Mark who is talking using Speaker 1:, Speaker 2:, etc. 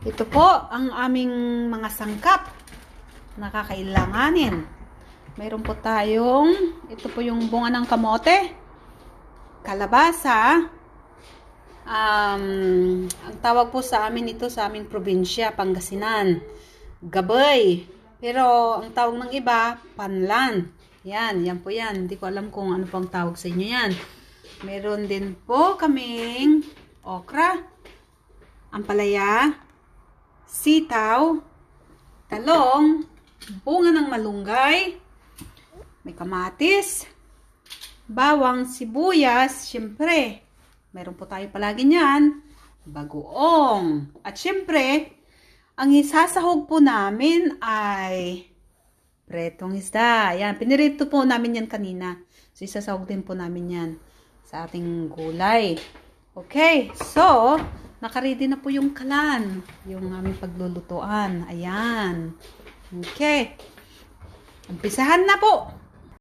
Speaker 1: Ito po ang aming mga sangkap na kakailanganin. Mayroon po tayong, ito po yung bunga ng kamote, kalabasa. Ang tawag po sa amin ito sa aming probinsya, Pangasinan, gabay. Pero ang tawag ng iba, panlan. Yan po yan. Hindi ko alam kung ano pang tawag sa inyo yan. Meron din po kaming okra, ampalaya, sitaw, talong, bunga ng malunggay, may kamatis, bawang, sibuyas, syempre, meron po tayo palagi niyan, bagoong. At syempre, ang isasahog po namin ay pretong isda. Ayan, pinirito po namin yan kanina. So, isasahog din po namin yan sa ating gulay. Okay, so, nakaready na po yung kalan, yung aming paglulutuan. Ayan. Okay. Umpisahan na po.